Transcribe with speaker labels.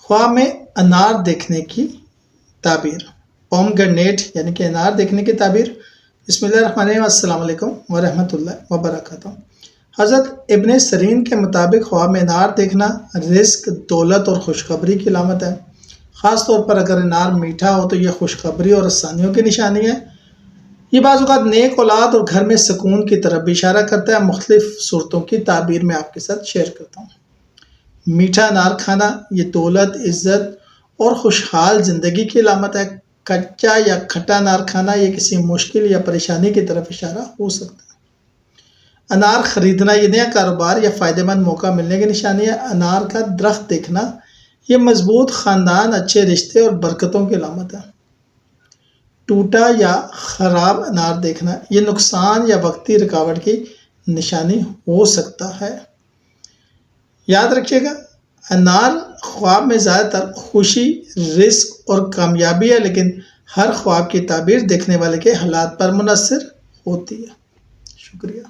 Speaker 1: خواب میں انار دیکھنے کی تعبیر۔ پومگرینیٹ یعنی کہ انار دیکھنے کی تعبیر۔ بسم اللہ الرحمن الرحیم۔ السلام علیکم ورحمۃ اللہ وبرکاتہ۔ حضرت ابن سیرین کے مطابق خواب میں انار دیکھنا رزق، دولت اور خوشخبری کی علامت ہے۔ خاص طور پر اگر انار میٹھا ہو تو یہ خوشخبری اور آسانیوں کی نشانی ہے۔ یہ بعض اوقات نیک اولاد اور گھر میں سکون کی طرف بھی اشارہ کرتا ہے۔ مختلف صورتوں کی تعبیر میں آپ کے ساتھ شیئر کرتا ہوں۔ میٹھا انار کھانا یہ دولت، عزت اور خوشحال زندگی کی علامت ہے۔ کچا یا کھٹا انار کھانا یہ کسی مشکل یا پریشانی کی طرف اشارہ ہو سکتا ہے۔ انار خریدنا یہ نیا کاروبار یا فائدہ مند موقع ملنے کی نشانی ہے۔ انار کا درخت دیکھنا یہ مضبوط خاندان، اچھے رشتے اور برکتوں کی علامت ہے۔ ٹوٹا یا خراب انار دیکھنا یہ نقصان یا وقتی رکاوٹ کی نشانی ہو سکتا ہے۔ یاد رکھیے گا، انار خواب میں زیادہ تر خوشی، رزق اور کامیابی ہے، لیکن ہر خواب کی تعبیر دیکھنے والے کے حالات پر منحصر ہوتی ہے۔ شکریہ۔